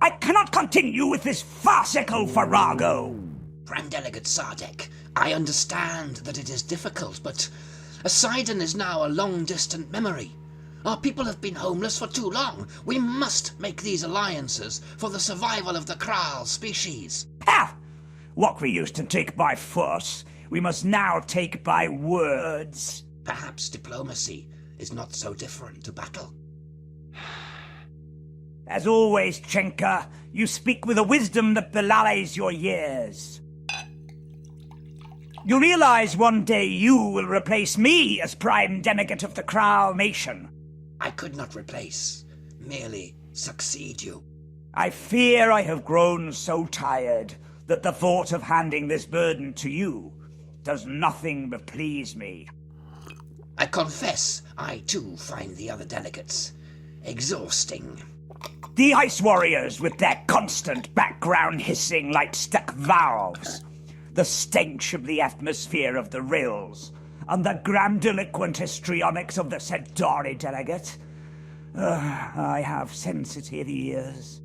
I cannot continue with this farcical farrago. Prime Delegate Sardek, I understand that it is difficult, but Poseidon is now a long-distant memory. Our people have been homeless for too long. We must make these alliances for the survival of the Kral species. Ha! What we used to take by force, we must now take by words. Perhaps diplomacy is not so different to battle. As always, Chenka, you speak with a wisdom that belies your years. You realize one day you will replace me as Prime Delegate of the Kral Nation. I could not replace, merely succeed you. I fear I have grown so tired that the thought of handing this burden to you does nothing but please me. I confess I too find the other delegates exhausting. The Ice Warriors with their constant background hissing like stuck valves, the stench of the atmosphere of the rills, and the grandiloquent histrionics of the Centauri delegate. I have sensitive ears.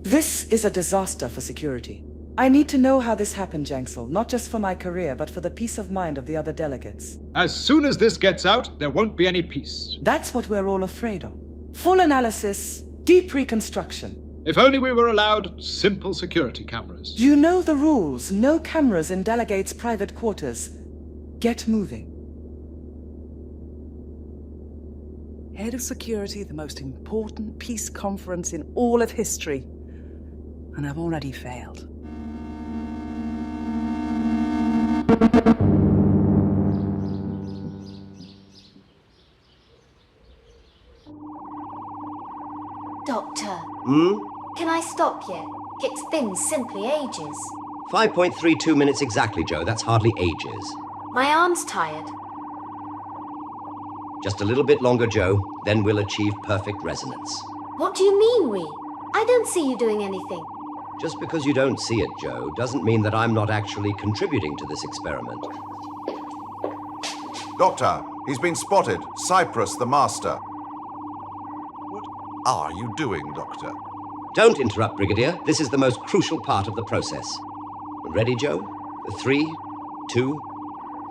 This is a disaster for security. I need to know how this happened, Janxel, not just for my career, but for the peace of mind of the other delegates. As soon as this gets out, there won't be any peace. That's what we're all afraid of. Full analysis, deep reconstruction. If only we were allowed simple security cameras. You know the rules. No cameras in delegates' private quarters. Get moving. Head of security, the most important peace conference in all of history. And I've already failed. Doctor. Hmm? Can I stop yet? It's been simply ages. 5.32 minutes exactly, Joe. That's hardly ages. My arm's tired. Just a little bit longer, Joe, then we'll achieve perfect resonance. What do you mean, we? I don't see you doing anything. Just because you don't see it, Joe, doesn't mean that I'm not actually contributing to this experiment. Doctor, he's been spotted. Cyprus, the master. What are you doing, Doctor? Don't interrupt, Brigadier. This is the most crucial part of the process. Ready, Joe? 3, 2,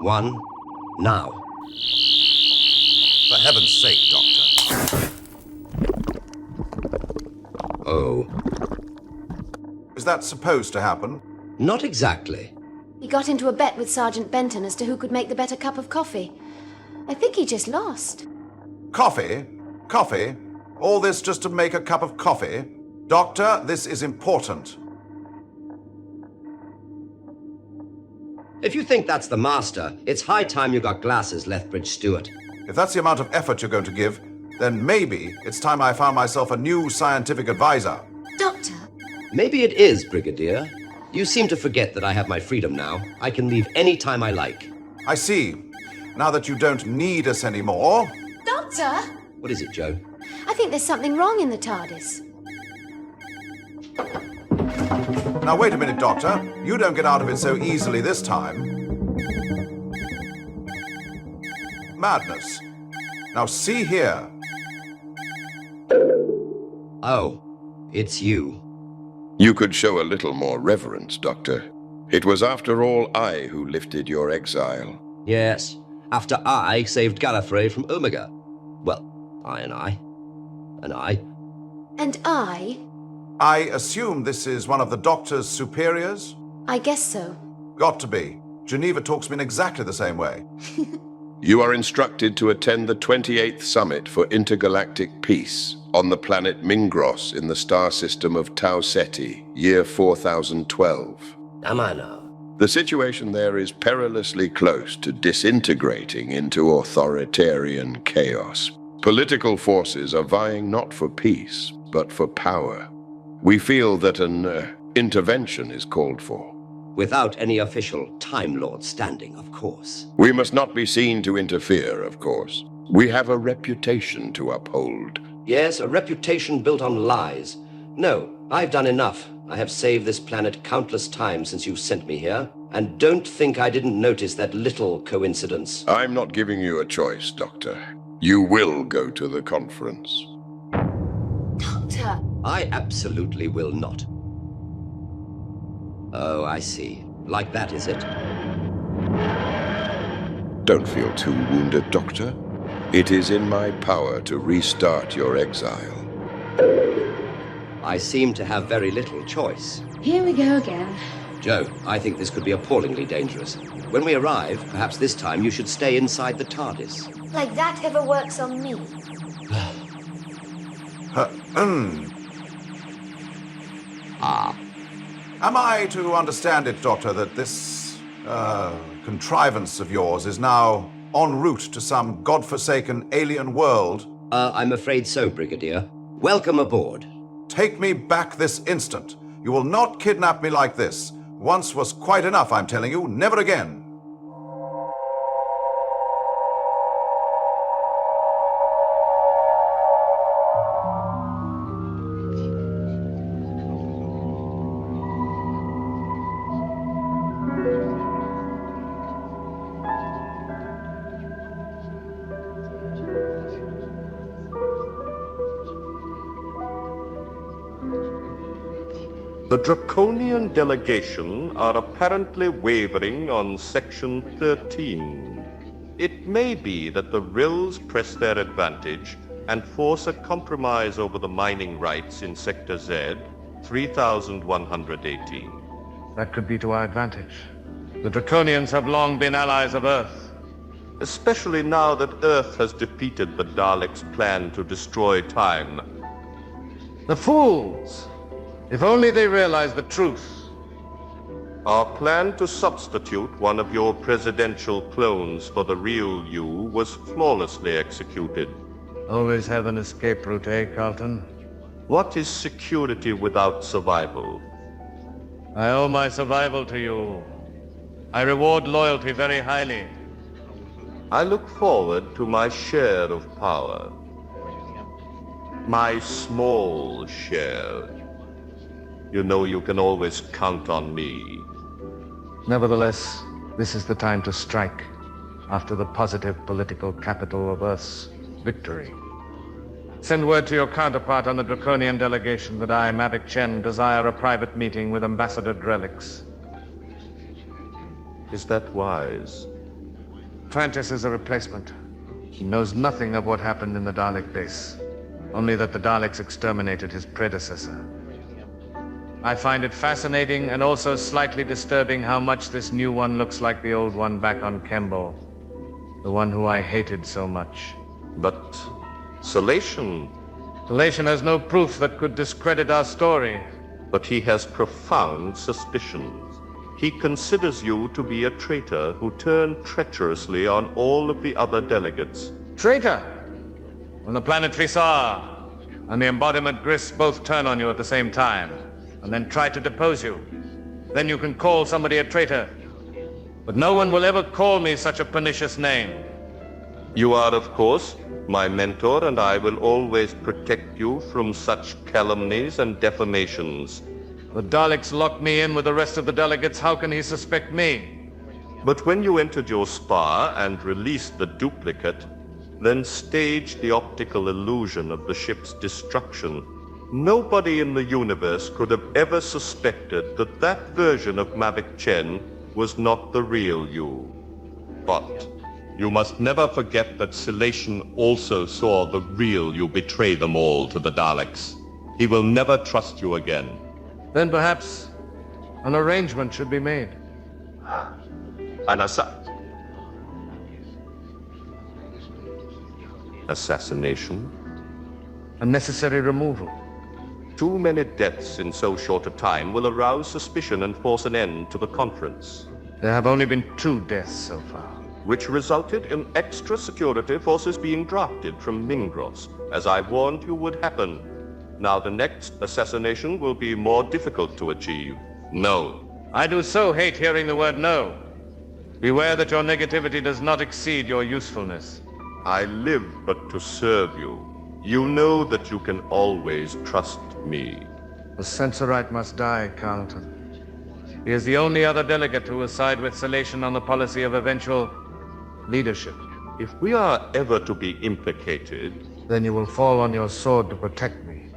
1, now. For heaven's sake, Doctor. Oh. Is that supposed to happen? Not exactly. He got into a bet with Sergeant Benton as to who could make the better cup of coffee. I think he just lost. Coffee? Coffee? All this just to make a cup of coffee? Doctor, this is important. If you think that's the master, it's high time you got glasses, Lethbridge Stewart. If that's the amount of effort you're going to give, then maybe it's time I found myself a new scientific advisor. Doctor? Maybe it is, Brigadier. You seem to forget that I have my freedom now. I can leave any time I like. I see. Now that you don't need us anymore... Doctor? What is it, Joe? I think there's something wrong in the TARDIS. Now wait a minute, Doctor. You don't get out of it so easily this time. Madness. Now see here. Oh, it's you. You could show a little more reverence, Doctor. It was after all I who lifted your exile. Yes, after I saved Gallifrey from Omega. Well, I and I. And I. And I? I assume this is one of the Doctor's superiors? I guess so. Got to be. Geneva talks to me in exactly the same way. You are instructed to attend the 28th Summit for Intergalactic Peace on the planet Mingros in the star system of Tau Ceti, year 4012. Am I now? The situation there is perilously close to disintegrating into authoritarian chaos. Political forces are vying not for peace, but for power. We feel that an intervention is called for. Without any official Time Lord standing, of course. We must not be seen to interfere, of course. We have a reputation to uphold. Yes, a reputation built on lies. No, I've done enough. I have saved this planet countless times since you sent me here. And don't think I didn't notice that little coincidence. I'm not giving you a choice, Doctor. You will go to the conference. Doctor! I absolutely will not. Oh, I see. Like that, is it? Don't feel too wounded, Doctor. It is in my power to restart your exile. I seem to have very little choice. Here we go again. Joe, I think this could be appallingly dangerous. When we arrive, perhaps this time you should stay inside the TARDIS. Like that ever works on me. Am I to understand it, Doctor, that this contrivance of yours is now en route to some godforsaken alien world? I'm afraid so, Brigadier. Welcome aboard. Take me back this instant. You will not kidnap me like this. Once was quite enough, I'm telling you. Never again. The Draconian delegation are apparently wavering on Section 13. It may be that the Rills press their advantage and force a compromise over the mining rights in Sector Z, 3118. That could be to our advantage. The Draconians have long been allies of Earth. Especially now that Earth has defeated the Daleks' plan to destroy time. The fools! If only they realize the truth. Our plan to substitute one of your presidential clones for the real you was flawlessly executed. Always have an escape route, eh, Carlton? What is security without survival? I owe my survival to you. I reward loyalty very highly. I look forward to my share of power. My small share. You know you can always count on me. Nevertheless, this is the time to strike, after the positive political capital of Earth's victory. Send word to your counterpart on the Draconian delegation that I, Mavic Chen, desire a private meeting with Ambassador Drelix. Is that wise? Francis is a replacement. He knows nothing of what happened in the Dalek base, only that the Daleks exterminated his predecessor. I find it fascinating and also slightly disturbing how much this new one looks like the old one back on Kembo. The one who I hated so much. But Salation... Salation has no proof that could discredit our story. But he has profound suspicions. He considers you to be a traitor who turned treacherously on all of the other delegates. Traitor? When the planetary Tsar and the embodiment Gris both turn on you at the same time, and then try to depose you. Then you can call somebody a traitor. But no one will ever call me such a pernicious name. You are, of course, my mentor, and I will always protect you from such calumnies and defamations. The Daleks locked me in with the rest of the delegates. How can he suspect me? But when you entered your spa and released the duplicate, then staged the optical illusion of the ship's destruction, nobody in the universe could have ever suspected that that version of Mavic Chen was not the real you. But you must never forget that Salation also saw the real you betray them all to the Daleks. He will never trust you again. Then perhaps an arrangement should be made. An assassination? A necessary removal. Too many deaths in so short a time will arouse suspicion and force an end to the conference. There have only been 2 deaths so far. Which resulted in extra security forces being drafted from Mingros, as I warned you would happen. Now the next assassination will be more difficult to achieve. No, I do so hate hearing the word no. Beware that your negativity does not exceed your usefulness. I live but to serve you. You know that you can always trust me. The Censorite must die, Carlton. He is the only other delegate who will side with Salation on the policy of eventual leadership. If we are ever to be implicated, then you will fall on your sword to protect me.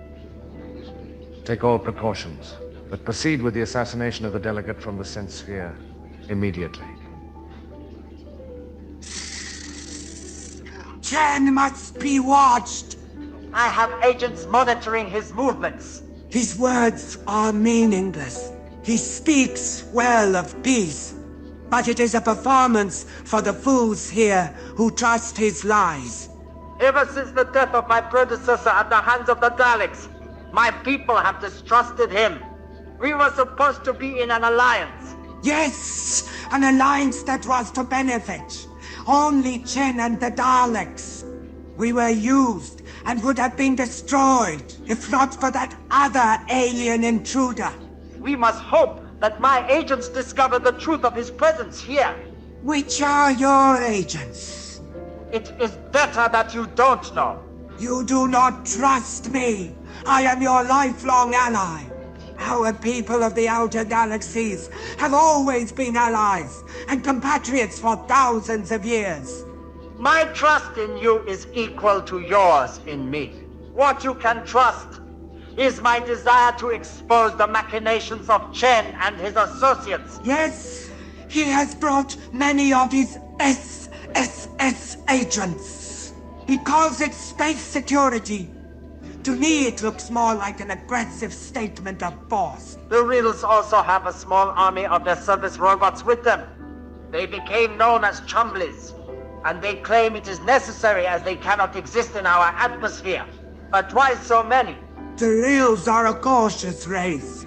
Take all precautions, but proceed with the assassination of the delegate from the Sense Sphere immediately. Chen must be watched. I have agents monitoring his movements. His words are meaningless. He speaks well of peace, but it is a performance for the fools here who trust his lies. Ever since the death of my predecessor at the hands of the Daleks, my people have distrusted him. We were supposed to be in an alliance. Yes, an alliance that was to benefit only Chen and the Daleks. We were used and would have been destroyed if not for that other alien intruder. We must hope that my agents discover the truth of his presence here. Which are your agents? It is better that you don't know. You do not trust me. I am your lifelong ally. Our people of the outer galaxies have always been allies and compatriots for thousands of years. My trust in you is equal to yours in me. What you can trust is my desire to expose the machinations of Chen and his associates. Yes, he has brought many of his SSS agents. He calls it space security. To me, it looks more like an aggressive statement of force. The Riddles also have a small army of their service robots with them. They became known as Chumblies, and they claim it is necessary as they cannot exist in our atmosphere. But why so many? The Riddles are a cautious race.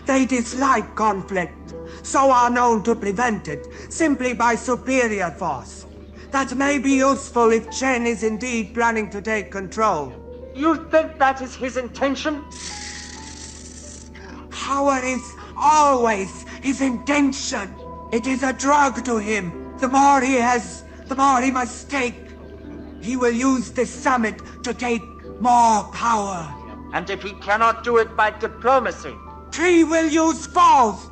They dislike conflict, so are known to prevent it simply by superior force. That may be useful if Chen is indeed planning to take control. You think that is his intention? Power is always his intention. It is a drug to him. The more he has, the more he must take. He will use this summit to take more power. And if he cannot do it by diplomacy, he will use force.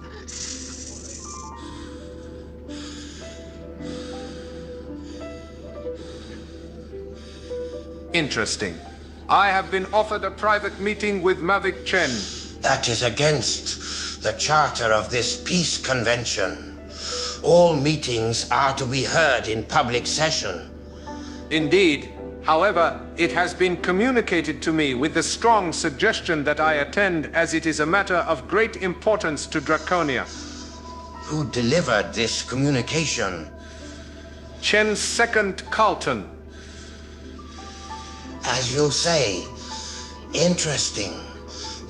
Interesting. I have been offered a private meeting with Mavic Chen. That is against the charter of this peace convention. All meetings are to be heard in public session. Indeed. However, it has been communicated to me with the strong suggestion that I attend as it is a matter of great importance to Draconia. Who delivered this communication? Chen's second Carlton. As you say, interesting.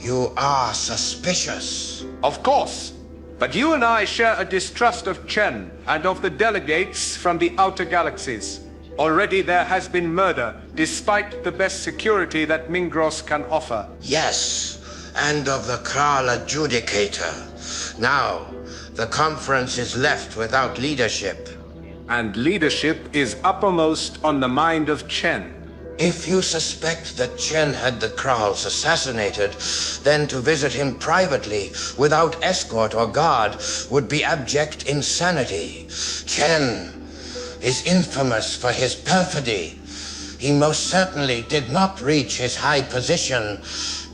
You are suspicious. Of course. But you and I share a distrust of Chen and of the delegates from the outer galaxies. Already there has been murder, despite the best security that Mingros can offer. Yes, and of the Kral Adjudicator. Now, the conference is left without leadership. And leadership is uppermost on the mind of Chen. If you suspect that Chen had the Krals assassinated, then to visit him privately, without escort or guard, would be abject insanity. Chen is infamous for his perfidy. He most certainly did not reach his high position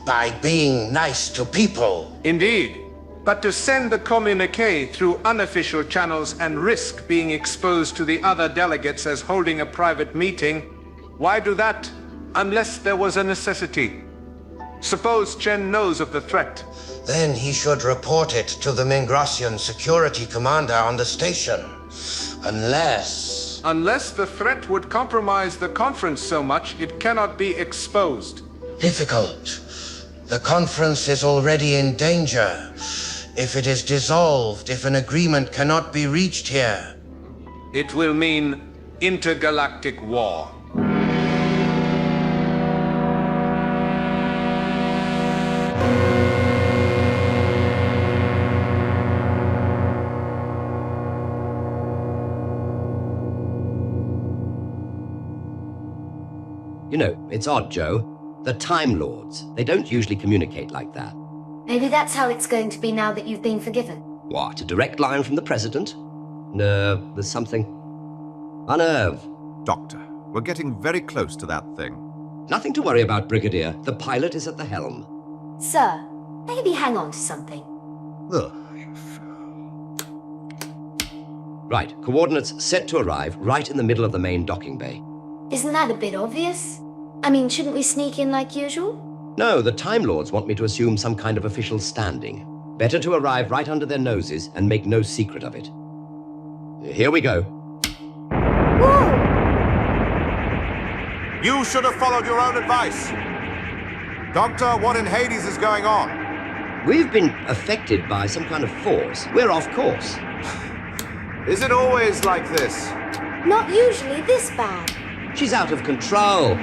by being nice to people. Indeed. But to send the communique through unofficial channels and risk being exposed to the other delegates as holding a private meeting, why do that unless there was a necessity? Suppose Chen knows of the threat. Then he should report it to the Mingrossian security commander on the station. Unless the threat would compromise the conference so much it cannot be exposed. Difficult. The conference is already in danger. If it is dissolved, if an agreement cannot be reached here, it will mean intergalactic war. You know, it's odd, Joe. The Time Lords, they don't usually communicate like that. Maybe that's how it's going to be now that you've been forgiven. What, a direct line from the President? No, there's something. Unnerve. Doctor, we're getting very close to that thing. Nothing to worry about, Brigadier. The pilot is at the helm. Sir, maybe hang on to something. Ugh. Right, coordinates set to arrive right in the middle of the main docking bay. Isn't that a bit obvious? I mean, shouldn't we sneak in like usual? No, the Time Lords want me to assume some kind of official standing. Better to arrive right under their noses and make no secret of it. Here we go. Whoa! You should have followed your own advice. Doctor, what in Hades is going on? We've been affected by some kind of force. We're off course. Is it always like this? Not usually this bad. She's out of control.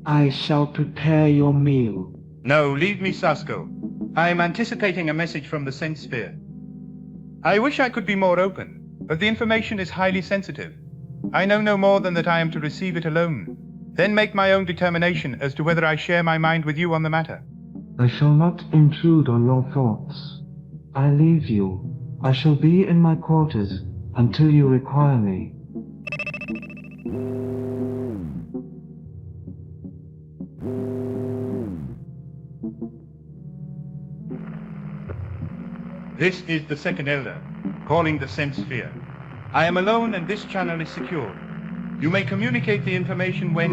I shall prepare your meal. No, leave me, Sasko. I am anticipating a message from the Sense Sphere. I wish I could be more open, but the information is highly sensitive. I know no more than that I am to receive it alone, then make my own determination as to whether I share my mind with you on the matter. I shall not intrude on your thoughts. I leave you. I shall be in my quarters until you require me. This is the second Elder, calling the Sense Sphere. I am alone and this channel is secure. You may communicate the information when...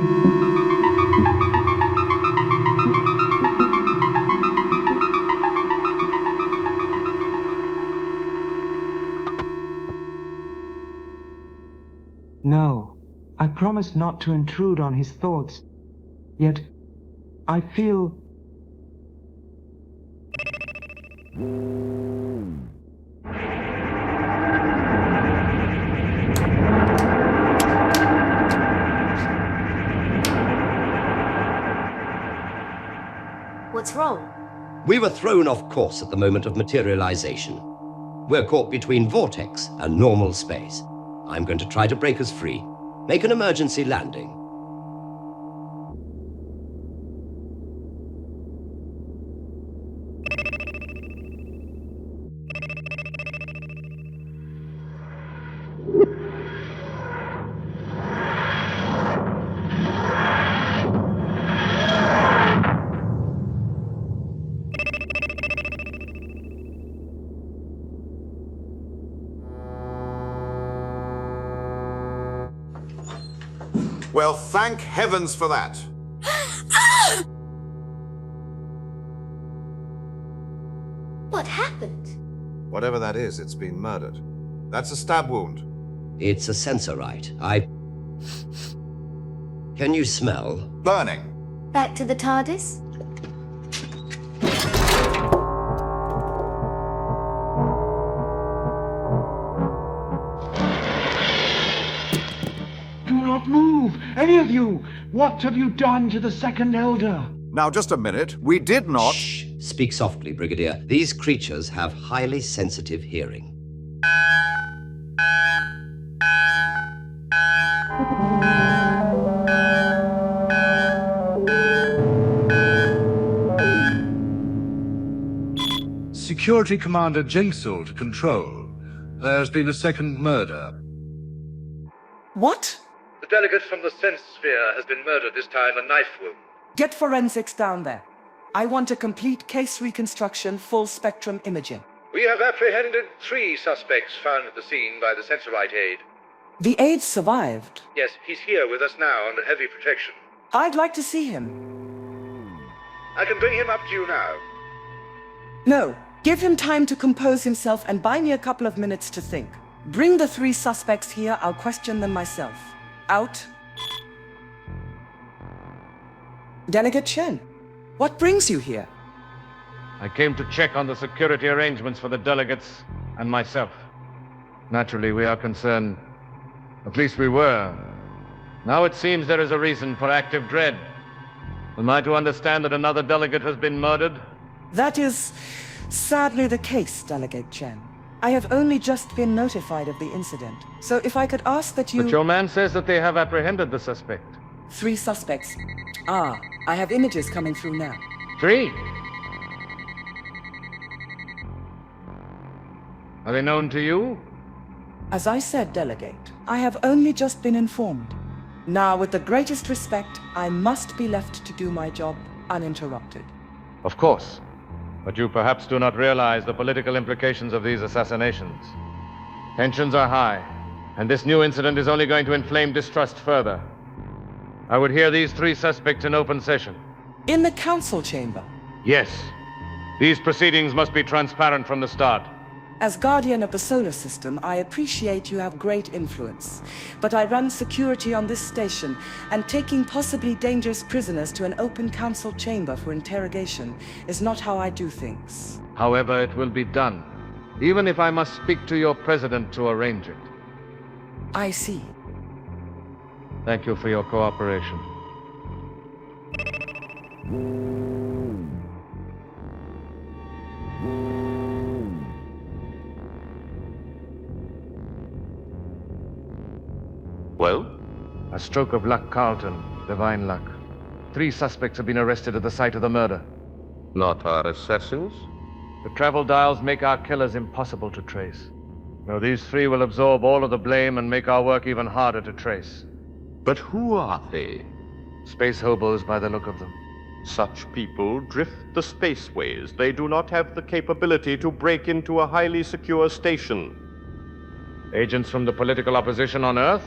No, I promise not to intrude on his thoughts. Yet, I feel... What's wrong? We were thrown off course at the moment of materialization. We're caught between vortex and normal space. I'm going to try to break us free. Make an emergency landing. Well, thank heavens for that. What happened? Whatever that is, it's been murdered. That's a stab wound. It's a sensorite. Can you smell? Burning. Back to the TARDIS? Do not move! Any of you! What have you done to the second Elder? Now, just a minute. We did not... Shh! Speak softly, Brigadier. These creatures have highly sensitive hearing. Security Commander Jinxel to Control. There's been a second murder. What? The delegate from the Sense Sphere has been murdered, this time a knife wound. Get forensics down there. I want a complete case reconstruction, full spectrum imaging. We have apprehended 3 suspects found at the scene by the sensorite aid. The aide survived. Yes, he's here with us now under heavy protection. I'd like to see him. I can bring him up to you now. No, give him time to compose himself and buy me a couple of minutes to think. Bring the 3 suspects here, I'll question them myself. Out. Delegate Shen, what brings you here? I came to check on the security arrangements for the delegates and myself. Naturally, we are concerned. At least we were. Now it seems there is a reason for active dread. Am I to understand that another delegate has been murdered? That is Sadly the case, Delegate Chen. I have only just been notified of the incident, so if I could ask that you... But your man says that they have apprehended the suspect. 3 suspects. Ah, I have images coming through now. 3? Are they known to you? As I said, Delegate, I have only just been informed. Now, with the greatest respect, I must be left to do my job uninterrupted. Of course. But you perhaps do not realize the political implications of these assassinations. Tensions are high, and this new incident is only going to inflame distrust further. I would hear these 3 suspects in open session. In the council chamber? Yes. These proceedings must be transparent from the start. As guardian of the solar system, I appreciate you have great influence. But I run security on this station, and taking possibly dangerous prisoners to an open council chamber for interrogation is not how I do things. However, it will be done, even if I must speak to your president to arrange it. I see. Thank you for your cooperation. Well? A stroke of luck, Carlton. Divine luck. 3 suspects have been arrested at the site of the murder. Not our assassins? The travel dials make our killers impossible to trace. Now these 3 will absorb all of the blame and make our work even harder to trace. But who are they? Space hobos by the look of them. Such people drift the spaceways. They do not have the capability to break into a highly secure station. Agents from the political opposition on Earth?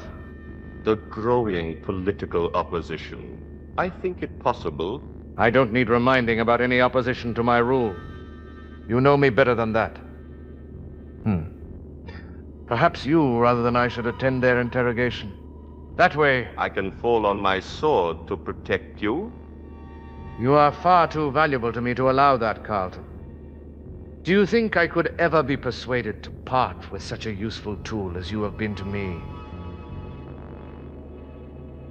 The growing political opposition. I think it possible. I don't need reminding about any opposition to my rule. You know me better than that. Perhaps you, rather than I, should attend their interrogation. That way... I can fall on my sword to protect you. You are far too valuable to me to allow that, Carlton. Do you think I could ever be persuaded to part with such a useful tool as you have been to me?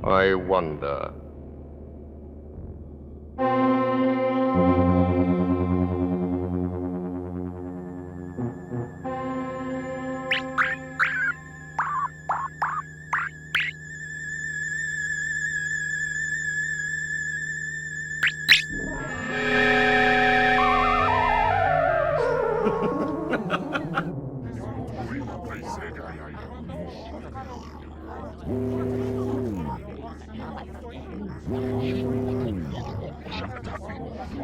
I wonder.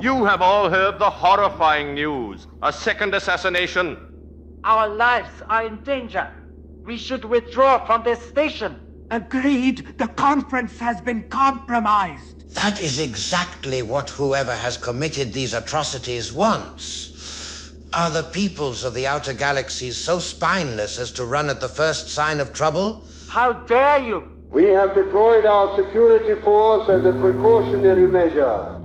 You have all heard the horrifying news. A second assassination. Our lives are in danger. We should withdraw from this station. Agreed. The conference has been compromised. That is exactly what whoever has committed these atrocities wants. Are the peoples of the outer galaxies so spineless as to run at the first sign of trouble? How dare you! We have deployed our security force as a precautionary measure.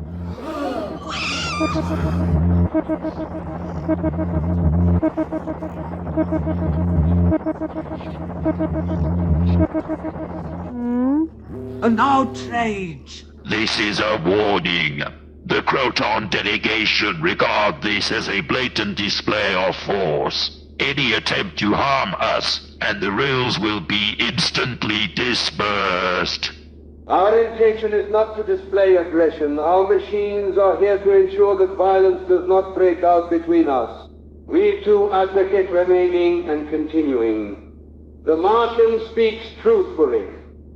An outrage! This is a warning. The Croton delegation regard this as a blatant display of force. Any attempt to harm us, and the rules will be instantly dispersed. Our intention is not to display aggression. Our machines are here to ensure that violence does not break out between us. We too advocate remaining and continuing. The Martian speaks truthfully.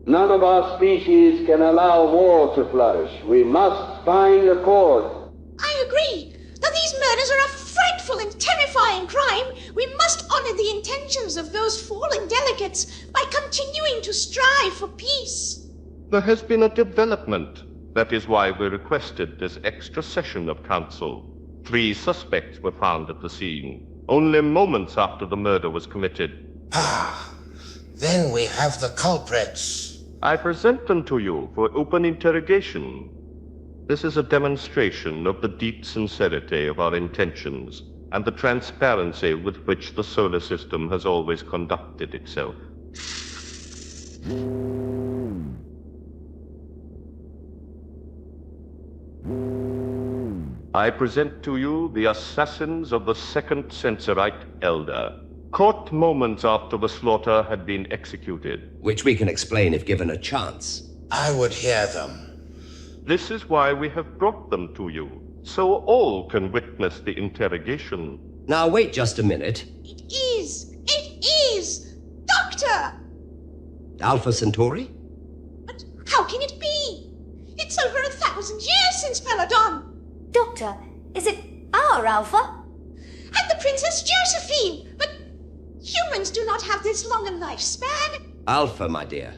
None of our species can allow war to flourish. We must find a cause. I agree that these murders are a frightful and terrifying crime. We must honor the intentions of those fallen delegates by continuing to strive for peace. There has been a development. That is why we requested this extra session of council. 3 suspects were found at the scene, only moments after the murder was committed. Then we have the culprits. I present them to you for open interrogation. This is a demonstration of the deep sincerity of our intentions and the transparency with which the solar system has always conducted itself. I present to you the assassins of the second Sensorite Elder, caught moments after the slaughter had been executed. Which we can explain if given a chance. I would hear them. This is why we have brought them to you, so all can witness the interrogation. Now wait just a minute. It is! Doctor! Alpha Centauri? But how can it be? It's over 1,000 years since Peladon. Doctor, is it our Alpha? And the Princess Josephine! But humans do not have this long a lifespan. Alpha, my dear.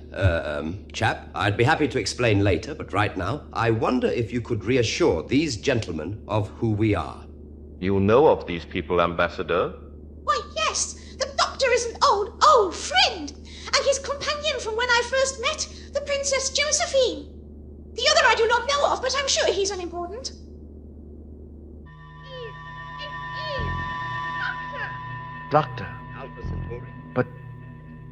Chap, I'd be happy to explain later, but right now, I wonder if you could reassure these gentlemen of who we are. You know of these people, Ambassador? Why, yes. The Doctor is an old friend. And his companion from when I first met, the Princess Josephine. The other I do not know of, but I'm sure he's unimportant. Doctor. Alpha Centauri? But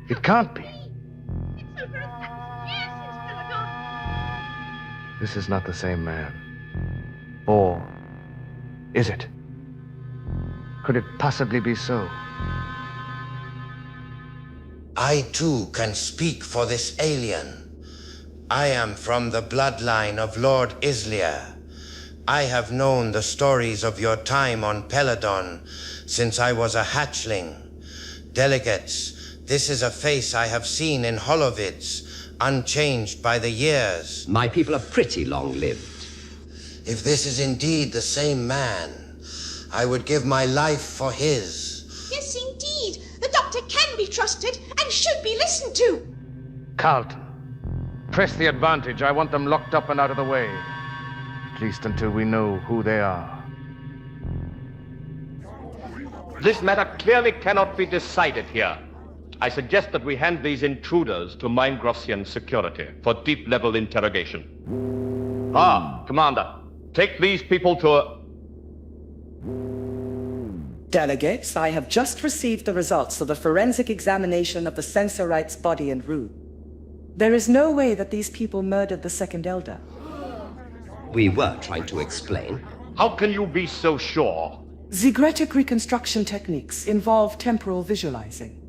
it can't be. It's over 1,000 years since Peladon. This is not the same man. Or is it? Could it possibly be so? I too can speak for this alien. I am from the bloodline of Lord Islia. I have known the stories of your time on Peladon since I was a hatchling. Delegates, this is a face I have seen in holovids, unchanged by the years. My people are pretty long-lived. If this is indeed the same man, I would give my life for his. Yes, indeed. The Doctor can be trusted and should be listened to. Carlton, press the advantage. I want them locked up and out of the way. At least until we know who they are. This matter clearly cannot be decided here. I suggest that we hand these intruders to Mingrossian security for deep-level interrogation. Commander, take these people to Delegates, I have just received the results of the forensic examination of the Sensorite's body and room. There is no way that these people murdered the second Elder. We were trying to explain. How can you be so sure? Zigretic reconstruction techniques involve temporal visualizing.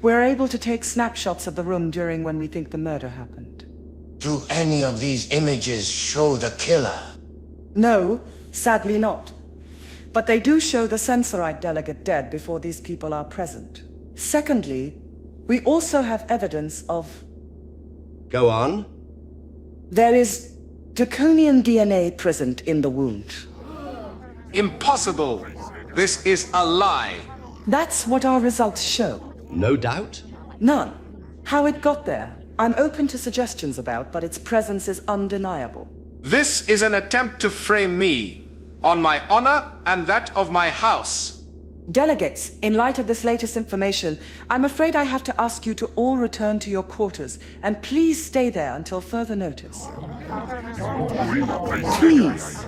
We're able to take snapshots of the room during when we think the murder happened. Do any of these images show the killer? No, sadly not. But they do show the Sensorite delegate dead before these people are present. Secondly, we also have evidence of... Go on. There is draconian DNA present in the wound. Impossible! This is a lie. That's what our results show. No doubt? None. How it got there, I'm open to suggestions about, but its presence is undeniable. This is an attempt to frame me, on my honor and that of my house. Delegates, in light of this latest information, I'm afraid I have to ask you to all return to your quarters, and please stay there until further notice. Please.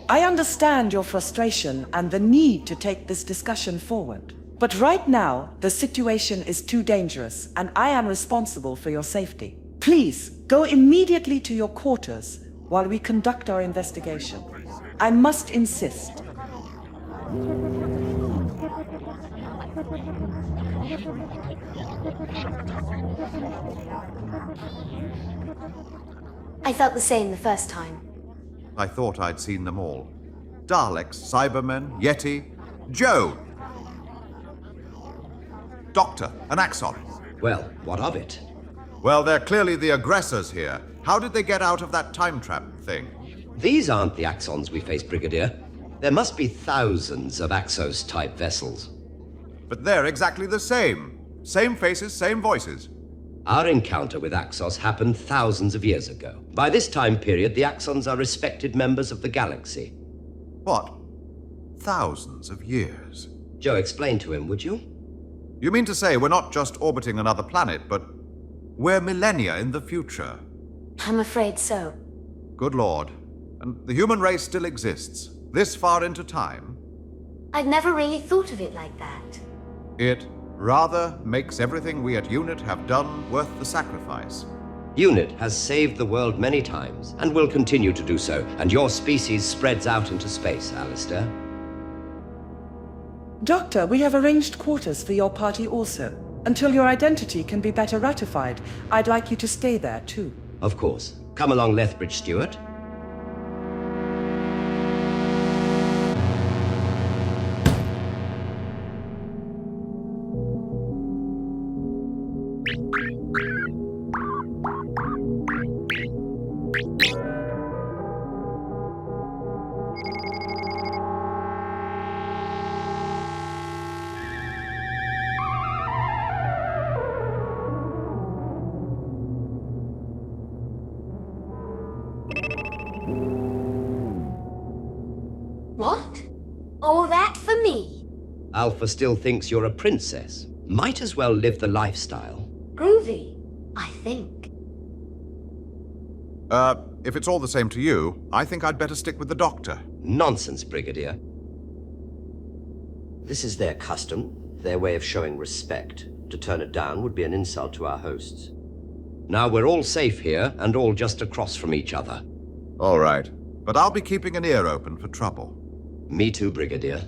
I understand your frustration and the need to take this discussion forward. But right now, the situation is too dangerous, and I am responsible for your safety. Please, go immediately to your quarters while we conduct our investigation. I must insist. I felt the same the first time. I thought I'd seen them all. Daleks, Cybermen, Yeti, Joe! Doctor, an Axon. Well, what of it? Well, they're clearly the aggressors here. How did they get out of that time trap thing? These aren't the Axons we face, Brigadier. There must be thousands of Axos-type vessels. But they're exactly the same. Same faces, same voices. Our encounter with Axos happened thousands of years ago. By this time period, the Axons are respected members of the galaxy. What? Thousands of years? Joe, explain to him, would you? You mean to say we're not just orbiting another planet, but we're millennia in the future? I'm afraid so. Good Lord. And the human race still exists, this far into time? I'd never really thought of it like that. It rather makes everything we at UNIT have done worth the sacrifice. UNIT has saved the world many times, and will continue to do so, and your species spreads out into space, Alistair. Doctor, we have arranged quarters for your party also. Until your identity can be better ratified, I'd like you to stay there too. Of course. Come along, Lethbridge Stewart. What? All that for me? Alpha still thinks you're a princess. Might as well live the lifestyle. Groovy, I think. If it's all the same to you, I think I'd better stick with the doctor. Nonsense, Brigadier. This is their custom, their way of showing respect. To turn it down would be an insult to our hosts. Now we're all safe here, and all just across from each other. All right. But I'll be keeping an ear open for trouble. Me too, Brigadier.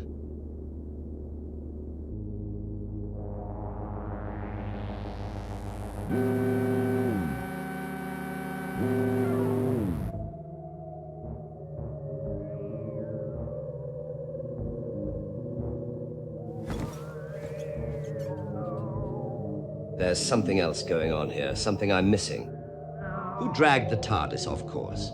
There's something else going on here, something I'm missing. Who dragged the TARDIS off course?